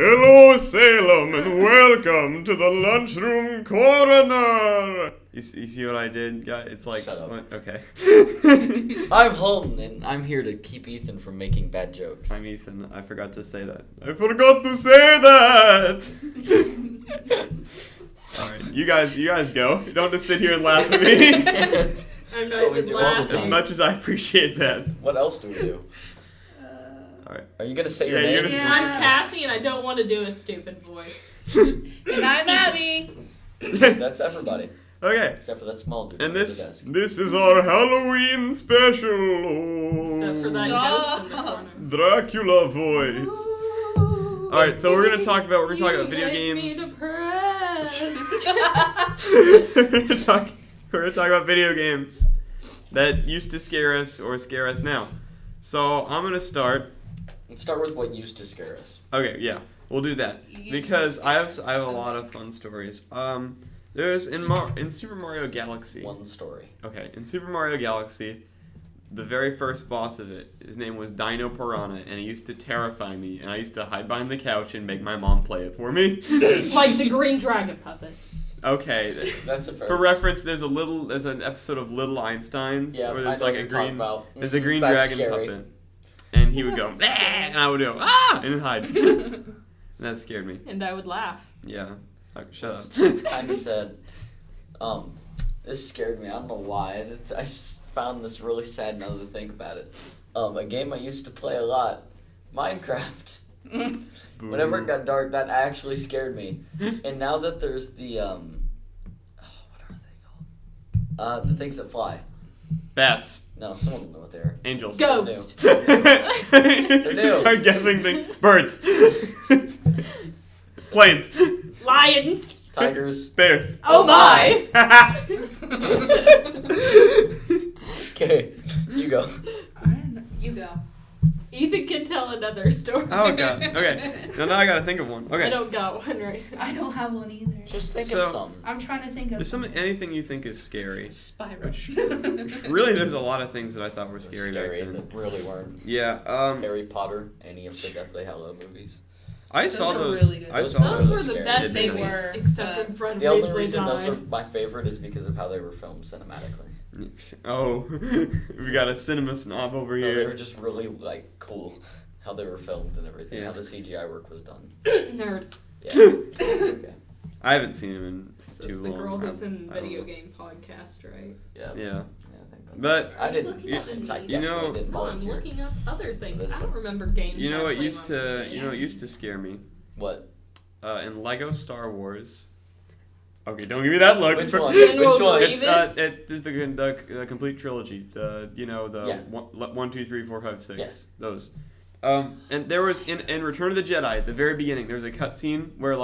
Hello, Salem, and welcome to the Lunchroom Corner. You see what I did? Yeah, it's like... Shut up. What? Okay. I'm Holden, and I'm here to keep Ethan from making bad jokes. I'm Ethan. I forgot to say that. I forgot to say that! Alright, you guys go. You don't just sit here and laugh at me. I'm not even laughing. As much as I appreciate that. What else do we do? Alright. Are you going to say your name? Yeah, I'm Cassie, and I don't want to do a stupid voice. And I'm Abby. That's everybody. Okay. Except for that small dude. And under the desk. this is our Halloween special. Except for that ghost in the corner. Dracula voice. Alright, so we're gonna talk about video games. We're gonna talk about video games that used to scare us or scare us now. So I'm gonna start. Let's start with what used to scare us. Okay, yeah, we'll do that because I have a lot of fun stories. There's in Super Mario Galaxy. One story. Okay, in Super Mario Galaxy, the very first boss of it, his name was Dino Piranha, and he used to terrify me, and I used to hide behind the couch and make my mom play it for me. Like the green dragon puppet. Okay. That's a fair. For reference, there's an episode of Little Einsteins where there's like a green That's dragon scary. puppet, and he would go, "Bah!" and I would go, "Ah!" and hide. And that scared me. And I would laugh. Yeah. Shut up. It's kind of sad. This scared me. I don't know why. I just found this really sad now to think about it. A game I used to play a lot, Minecraft. Whenever it got dark, that actually scared me. And now that there's the what are they called? The things that fly. Bats. No, someone will know what they are. Angels. Ghost. They do. Start guessing things. Birds. Planes. Lions. Tigers. Bears. Oh my! Okay, you go. I don't know. You go. Ethan can tell another story. Oh god. Okay. Now I gotta think of one. Okay. I don't got one right. I don't have one either. Just think of So- some. I'm trying to think of There's anything you think is scary. Spyro. Really, there's a lot of things that I thought were scary back then. that really weren't. Yeah. Harry Potter, any of the Deathly Hallows movies. I Those saw are those. really good. I Those- saw Those were those. the scary. best They movies, were, except when Fred The only Weasley reason those are died. my favorite is because of how they were filmed cinematically. Oh, we got a cinema snob over No, they were here. just really cool how they were filmed and everything. Yeah. How the CGI work was done. Nerd. Yeah, it's okay. I haven't seen him in This too is the long. girl who's in I don't video know. game podcast, right? Yeah. Yeah, I think but I didn't. looking at the I news? definitely You know- didn't Well, I'm volunteer. looking up other things. This I don't one. remember games. you know I what played used when I was a to kid. you know what used to scare me? What? In Lego Star Wars. Okay, don't give me that look. Which one? General Which one? Grievous? It's this is the complete trilogy. The Yeah. 1, 2, 3, 4, 5, 6. Yes. Those. And there was in Return of the Jedi at the very beginning. There was a cutscene where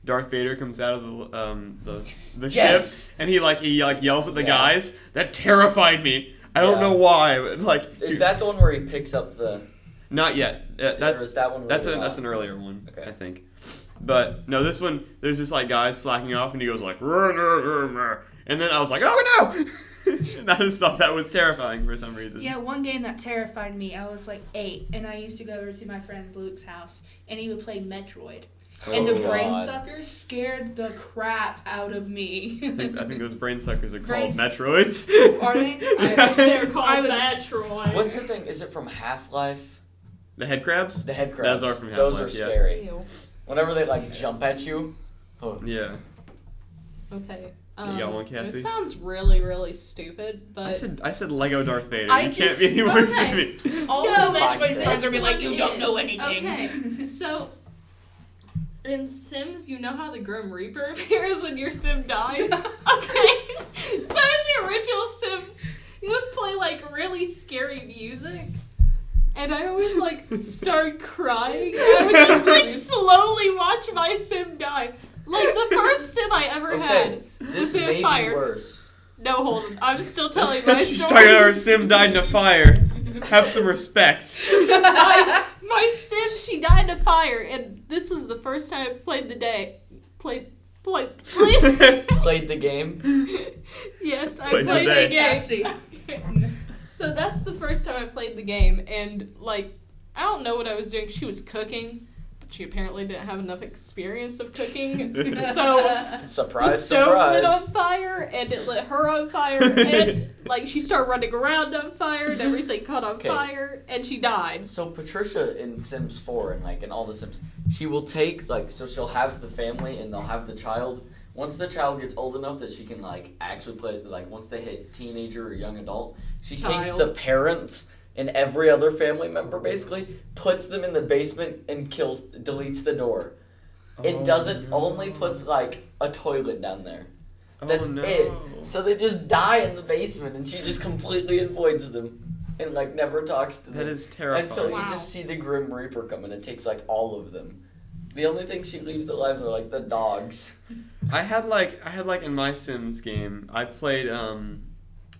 Darth Vader comes out of the Yes. ship and he yells at the Yeah. guys. That terrified me. I don't Yeah. know why. But, Is that the one where he picks up the? not yet? Or is that one? That's really that's not? an earlier one, Okay. I think. But no, this one there's just guys slacking off, and he goes like, and then I was like, oh no! And I just thought that was terrifying for some reason. Yeah, one game that terrified me, I was 8, and I used to go over to my friend Luke's house, and he would play Metroid. And the Oh, brain God. suckers scared the crap out of me. I think those brain suckers are called Brain- Metroids. Are they? They're called I was- Metroid. What's the thing? Is it from Half-Life? The head crabs? The head crabs. Those are from Those are Half-Life, yeah. scary. Ew. Whenever they jump at you. Oh. Yeah. Okay. You got one, Cassie? This sounds really, really stupid, but I said Lego Darth Vader. I You can't just- be any worse okay. than me. All No, the Metroid this friends are be like, one you don't know is- anything. Okay, so in Sims, you know how the Grim Reaper appears when your Sim dies? Okay, so in the original Sims, you would play really scary music. And I always start crying. I would just slowly watch my Sim die. The first Sim I ever Okay, had this was in may a fire. be worse. No, Holden, I'm still telling my She's story. talking about her sim died in a fire. Have some respect. my Sim, she died in a fire, and this was the first time I played the day. Played. Played the game. Yes, I Played the played day. the game. Cassie. So that's the first time I played the game, and I don't know what I was doing. She was cooking. she apparently didn't have enough experience of cooking, so Surprise, the stove surprise. lit on fire, and it lit her on fire, and like she started running around on fire, and everything caught on Okay. fire, and she died. So Patricia in Sims 4 and like in all the Sims, she will take so she'll have the family and they'll have the child. Once the child gets old enough that she can like actually play, like once they hit teenager or young adult, she takes Child. the parents and every other family member basically, puts them in the basement and deletes the door. It doesn't only puts like a toilet down there. That's it. So they just die in the basement, and she just completely avoids them and like never talks to them. That is terrifying. Until you Wow. just see the Grim Reaper come and it takes like all of them. The only thing she leaves alive are like the dogs. I had like in my Sims game, I played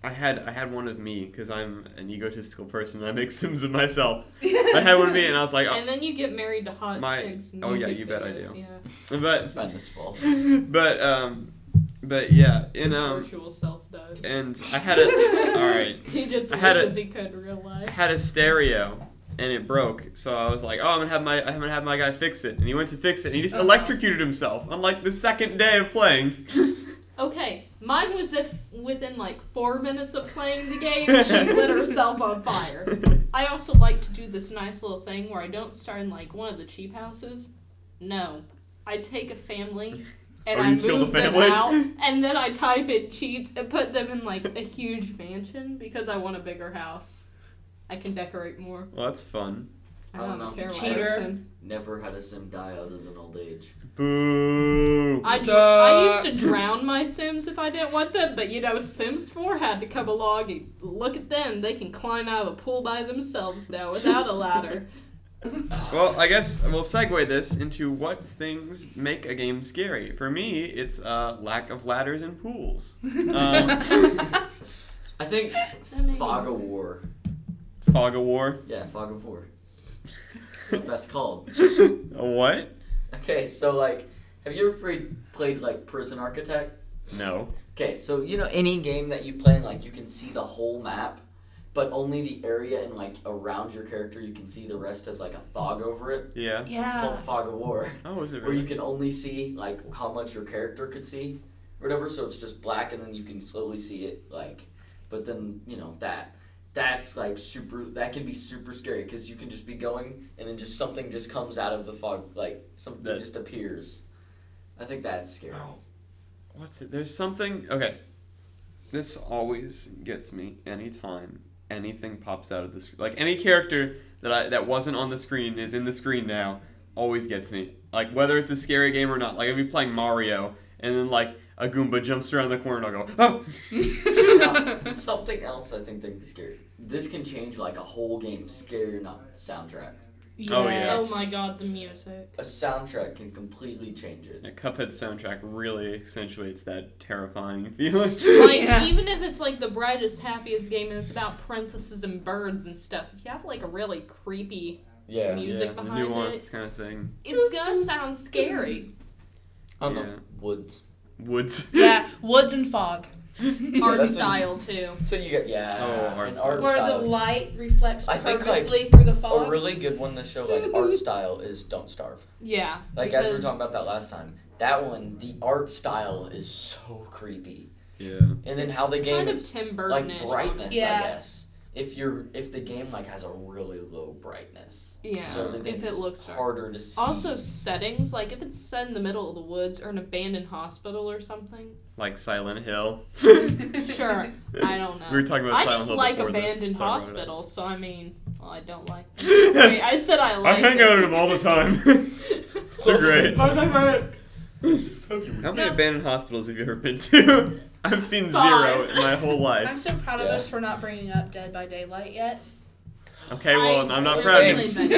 I had one of me because I'm an egotistical person. I make Sims of myself. I had one of me, and I was like, And then you get married to hot My- chicks. And oh, yeah, make you bet I videos, do. Yeah. but I find this false. but yeah, His virtual self does. and I had a all right. He just I had wishes he could in real I life. had a stereo and it broke, so I was like, "Oh, I'm gonna have my guy fix it." And he went to fix it, and he just electrocuted himself on like the second day of playing. Okay, mine was within like 4 minutes of playing the game, she lit herself on fire. I also like to do this nice little thing where I don't start in like one of the cheap houses. No, I take a family and Oh, I you kill move the them family? out, and then I type in cheats and put them in like a huge mansion because I want a bigger house. I can decorate more. Well, that's fun. I I know don't I'm a know. terrible Cheater. person. Never had a Sim die other than old age. Boo. I used to drown my Sims if I didn't want them, but Sims 4 had to come along and look at them. They can climb out of a pool by themselves now without a ladder. Well, I guess we'll segue this into what things make a game scary. For me, it's lack of ladders and pools. I think That made Fog me of nervous. War. Fog of War. Yeah, Fog of War. That's what that's called. A what? Okay, so like, have you ever played like Prison Architect? No. Okay, so you know any game that you play, like you can see the whole map, but only the area and like around your character you can see. The rest has like a fog over it. Yeah. It's called Fog of War, Oh, is it where really? you can only see like how much your character could see, or whatever. So it's just black, and then you can slowly see it. Like, but then that's like super. That can be super scary because you can just be going, and then just something just comes out of the fog, like something That- just appears. I think that's scary. Oh, what's it? There's something. Okay. This always gets me anytime anything pops out of the screen. Like any character that wasn't on the screen is in the screen now. Always gets me. Like whether it's a scary game or not. Like I'll be playing Mario and then like a Goomba jumps around the corner and I'll go, oh! Now, something else I think that'd be scary. This can change like a whole game, scary or not, soundtrack. Oh, yeah. Oh my god, the music. A soundtrack can completely change it. Yeah, Cuphead's soundtrack really accentuates that terrifying feeling. Like, Yeah. even if it's like the brightest, happiest game and it's about princesses and birds and stuff, if you have like a really creepy Yeah. music the behind nuance it, kind of thing. it's gonna sound scary. I don't Yeah. know. Woods. Woods. Yeah, woods and fog. Art that's style, too. So you get Oh, art an style. art Where style. the light reflects I think, like, perfectly through the fog. A really good one to show like art style is Don't Starve. Yeah. Like as we were because- talking about that last time. That one, the art style is so creepy. Yeah. And then It's how the game kind of is Tim like Burton-ish. brightness, Yeah. I guess. If the game like has a really low brightness. Yeah, So if everything's it looks dark. harder to see. Also, settings, like if it's set in the middle of the woods or an abandoned hospital or something. Like Silent Hill. Sure, I don't know. We were talking about I Silent just Hill like before this, abandoned so I brought it up. hospitals, so I mean, well, I don't like. Wait, I said I I like. hang out in them all the time. They're great. How many abandoned hospitals have you ever been to? I've seen 0 5. in my whole I'm life. so proud of Yeah. us for not bringing up Dead by Daylight yet. Okay, well, I'm not proud of Thanks. you.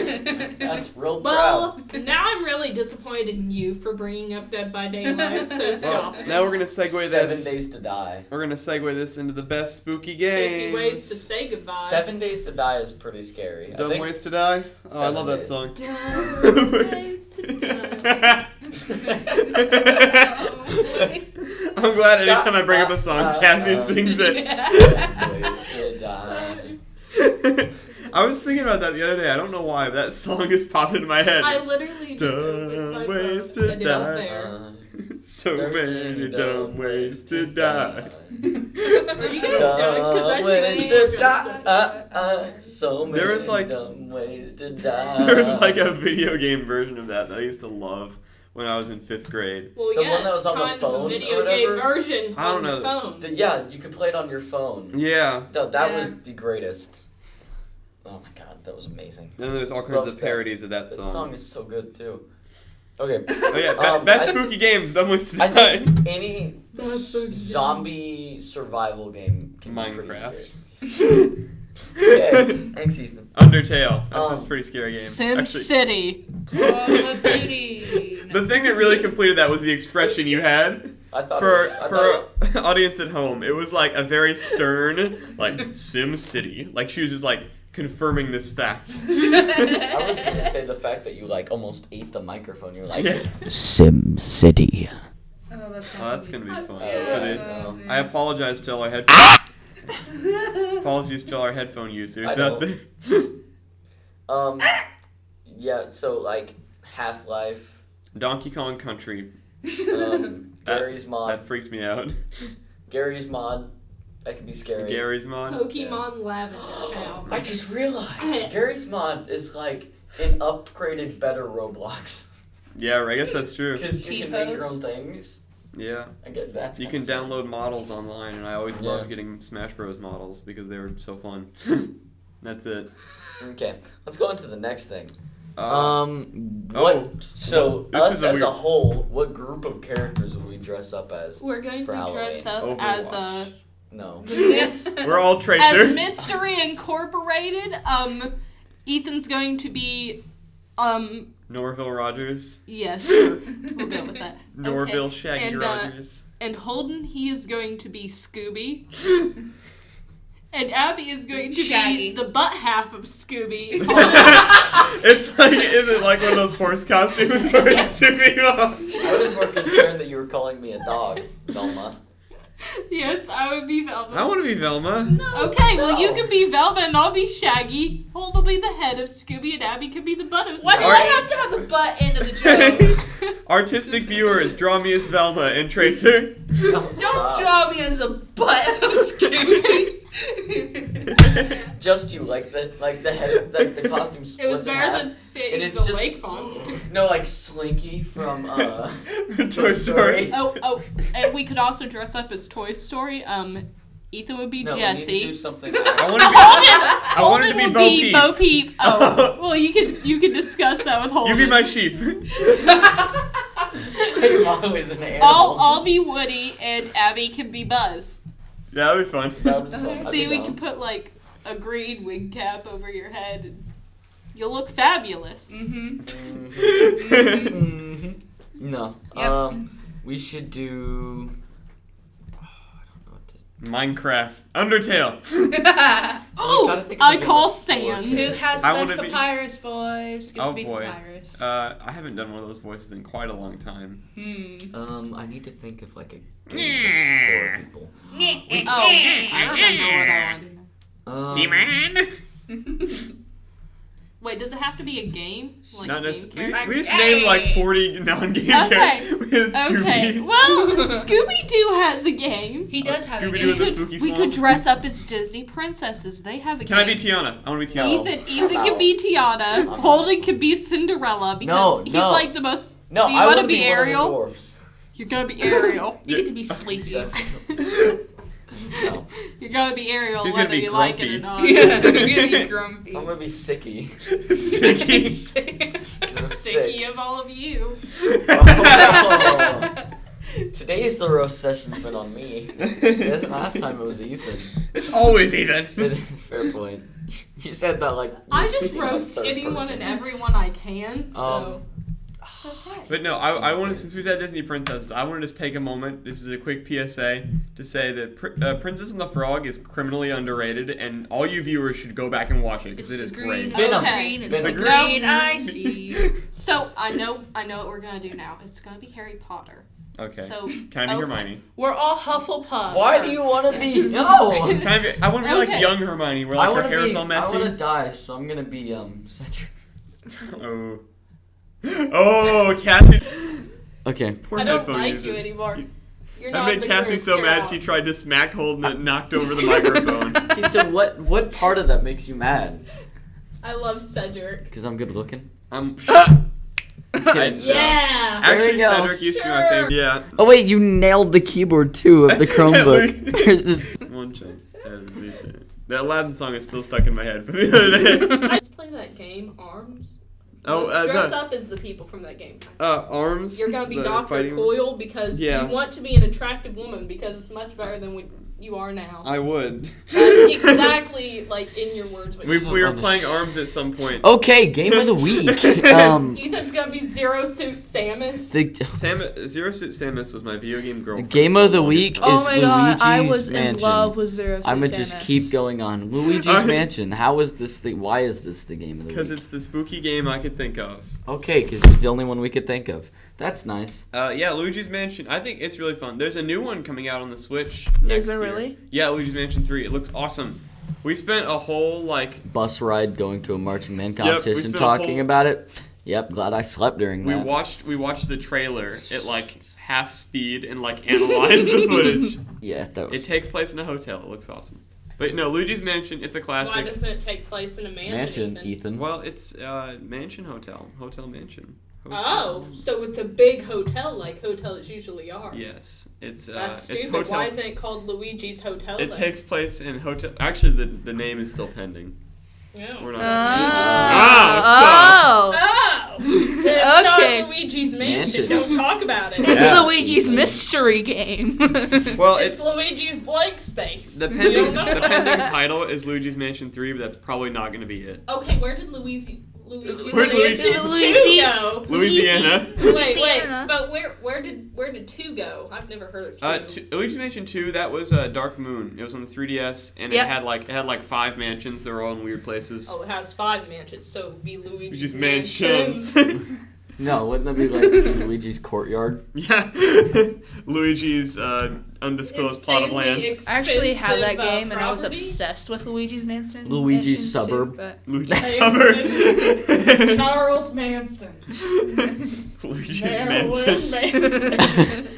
That's real Well, proud. now I'm really disappointed in you for bringing up Dead by Daylight. So Well, stop it. now we're gonna segue 7 this. Days to Die. We're gonna segue this into the best spooky 50 games. ways to say goodbye. 7 Days to Die is pretty scary. I Dumb think Ways to Die? Oh, I 7 love that days. song. Dumb ways to die. I'm glad anytime I bring up a song, Cassie sings it. Ways to Die. I was thinking about that the other day. I don't know why, but that song just popped into my head. I literally just opened my phone ways to and it was die. there. So many dumb ways to die. Are you guys doing? Because I Dumb ways think to it's die. So many There was, like- dumb ways to die. There was like a video game version of that I used to love when I was in 5th grade. Well, The yeah, one that was it's on the kind phone of or a video game whatever? version I don't on your know. phone. Yeah, you could play it on your phone. Yeah. That Yeah. was the greatest. Oh my god, that was amazing. And there's all kinds Love of that. parodies of that That song. song is so good too. Okay. Oh yeah, best spooky games, dumb ways to I die. think any That's so good. zombie survival game can be Minecraft. pretty scary. Okay, thanks Ethan. Undertale. That's a pretty scary game. Sim Actually, City. Call of Duty. the thing that really completed that was the expression you had. I thought For audience at home, it was like a very stern, like Sim City. Like she was just like confirming this fact. I was gonna say the fact that you like almost ate the microphone. You're like Yeah. Sim City. Oh, that's Oh, that's gonna be I'm fun. sorry. But I apologize to all our headphone. Apologies to all our headphone users I know. out there. Yeah. So like Half-Life, Donkey Kong Country. Gary's mod. That freaked me out. Gary's mod. That can be scary. Gary's mod. Pokemon Lavender Town. I just realized Gary's mod is like an upgraded, better Roblox. Yeah, I guess that's true. Because you can make your T-pose? own things. Yeah. I get that. You can download models online, and I always Yeah. loved getting Smash Bros. Models because they were so fun. That's it. Okay, let's go into the next thing. Oh, So this us is a as a weird- whole, what group of characters will we dress up as? We're going to For dress Halloween. up as Overwatch. No. We're all as Tracer. Mystery Incorporated. Ethan's going to be Norville Rogers. yeah, sure. We'll go with that. Norville Okay. Shaggy And, Rogers. And Holden, he is going to be Scooby. And Abby is going to Shaggy. be the butt half of Scooby. It's like, is it like one of those horse costumes where it's two people? I was more concerned that you were calling me a dog, Velma. Yes, I would be Velma. I want to be Velma. Okay, well, you No. can be Velma and I'll be Shaggy. Holden will be the head of Scooby and Abby can be the butt of Why do Scooby. I have to have the butt end of the joke? Artistic viewers, draw me as Velma and Tracer. Don't draw me as a butt of Scooby. Just you, like the head, like the costume It splits was in better half. than saying And it's the just- lake monster. No, like Slinky from Toy Story. Oh, and we could also dress up as Toy Story. Ethan would be No, we need to Jesse. do something. I want to be. I wanted to be Holden Bo would be Peep. Bo Peep. Oh, well, you can discuss that with Holden. You be my sheep. You're always an animal. I'll be Woody and Abby can be Buzz. Yeah, that'd be fun. That would be fun. I'd See, be we down. can put like a green wig cap over your head and you'll look fabulous. Mm-hmm. Mhm. No. Yep. We should do. Oh, I don't know what to. Minecraft. Undertale. gotta Oh, think of a I game call with four Who Sans. has the I best wanna be- papyrus voice? Gets Oh, to be boy. papyrus. I haven't done one of those voices in quite a long time. I need to think of like a game with 4 people. Oh, I remember what I want to know. Wait, does it have to be a game? Like Not game necessarily. character? We just named like 40 non-game Okay. characters. We had Okay, Scooby. well, Scooby Doo has a game. He does have a Scooby-Doo game. and the Spooky We Swamp. could dress up as Disney princesses. They have a Can I game. be Tiana? I want to be No. Tiana. Ethan can be Tiana. I'm not. Holden can be Cinderella because No, he's no. like the most. No, Do you I wanna want to be be Ariel? One of the dwarfs. You're gonna be Ariel. You get to be sleepy. No, You're gonna be Ariel He's gonna whether be you like it or grumpy. not. Yeah, you're gonna be grumpy. I'm gonna be Sicky. Sicky. 'Cause I'm Sicky sick. of all of you. Oh. Today's the roast session's been on me. Last time it was Ethan. It's always Ethan. Fair point. You said that like. I you're just speaking about roast third anyone person. and everyone I can, so it's okay. But no, I wanted, since we said Disney princesses, I want to just take a moment. This is a quick PSA to say that Princess and the Frog is criminally underrated, and all you viewers should go back and watch it because it is green. great. Venom. Green. It's Venom. the green I see. So I know what we're gonna do now. It's gonna be Harry Potter. Okay. So Can I be Hermione? We're all Hufflepuffs. Why do you want to be? No. I want to be like Okay. young Hermione, where like her hair's all messy. I want to die, so I'm gonna be Cedric. Oh. Oh, Cassie. Okay. Poor I don't headphone like users. you anymore. You're I not made the Cassie group, so you're mad out. she tried to smack Holden and knocked over the microphone. Okay, so what part of that makes you mad? I love Cedric. Because I'm good looking. I- Yeah. There Actually, we go. Cedric used to be my Sure. favorite. Yeah. Oh wait, you nailed the keyboard too of the Chromebook. There's just One check. That Aladdin song is still stuck in my head from the other day. Let's play that game, Arms. Oh, Let's dress the- up as the people from that game. Arms. You're gonna be the Dr. fighting- Coyle because Yeah. you want to be an attractive woman because it's much better than what you are now. I would. That's exactly like in your words. What We you were playing Arms at some point. okay. Game of the week. Ethan's gonna be Zero Suit Samus. Zero Suit Samus was my video game The girlfriend. game of the for week longest Oh time. my god, I Luigi's was in Mansion. love with Zero Suit I'm gonna just Samus. keep going on. Luigi's Alright. Mansion. How is this the? Why is this the game of the week? Because it's the spooky game I could think of. Okay, because it's the only one we could think of. That's nice. Yeah, Luigi's Mansion. I think it's really fun. There's a new one coming out on the Switch. Is next there year. really? Yeah, Luigi's Mansion 3. It looks awesome. We spent a whole Bus ride going to a marching man we competition, spent a talking whole- about it. Yep, glad I slept during we that. watched the trailer at like half speed and like analyzed the footage. Yeah, that was It takes place in a hotel. It looks awesome. But no, Luigi's Mansion. It's a Why classic. doesn't it take place in a mansion? Mansion, Ethan. Well, it's mansion hotel mansion. Oh, so it's a big hotel like hotels usually are. Yes, it's That's it's stupid. hotel. Why isn't it called Luigi's Hotel? It then? takes place in hotel. Actually, the name is still pending. Yeah. We're not. Oh. Oh, it's Okay. not Luigi's Mansion. Mansion. Don't talk about it. It's Yeah. Luigi's mystery game. Well, It's Luigi's blank space. the We pending don't know. the pending title is Luigi's Mansion 3, but that's probably not going to be it. Okay, where did Luigi's Where'd Luigi- Mansion 2 Luigi- go? Louisiana. Wait, Louisiana. but where did 2 go? I've never heard of 2. Luigi's Mansion 2, that was Dark Moon. It was on the 3DS, and Yep. it had like 5 mansions. They were all in weird places. Oh, it has 5 mansions, so it'd be Luigi's Luigi's Mansions. mansions. No, wouldn't that be like Luigi's courtyard? Yeah. Luigi's undisclosed plot of land. Insanely I actually had that expensive, game and I was property. obsessed with Luigi's Mansion. Luigi's Mansions suburb. Too, but Luigi's Mansion. suburb. Charles Manson. Luigi's Marilyn Mansion. Manson.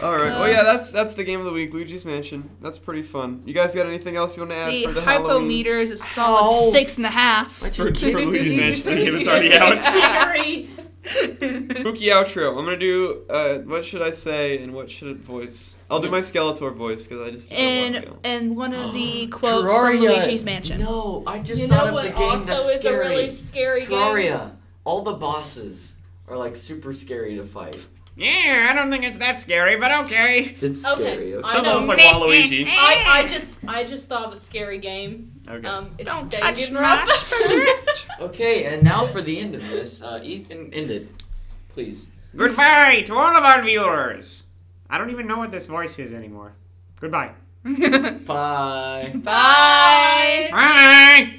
Alright, well yeah, that's the game of the week, Luigi's Mansion. That's pretty fun. You guys got anything else you want to add the for the Halloween? hypometer is a solid Ow. 6.5. For Luigi's Mansion, the game that's already out. Jiggery. Spooky outro. I'm gonna do, what should I say and what should it voice? I'll do my Skeletor voice, because I just don't want to. And one of the quotes Terraria. from Luigi's Mansion. No, I just You thought know of what the game also that's is scary. a really scary game? Terraria. All the bosses are like super scary to fight. Yeah, I don't think it's that scary, but okay. It's Okay, scary. I Sounds know. almost like Waluigi. I just thought of a scary game. Okay. It's Don't touch Danganronpa. Okay, and now for the end of this, Ethan, end it, please. Goodbye to all of our viewers. I don't even know what this voice is anymore. Goodbye. Bye. Bye. Bye.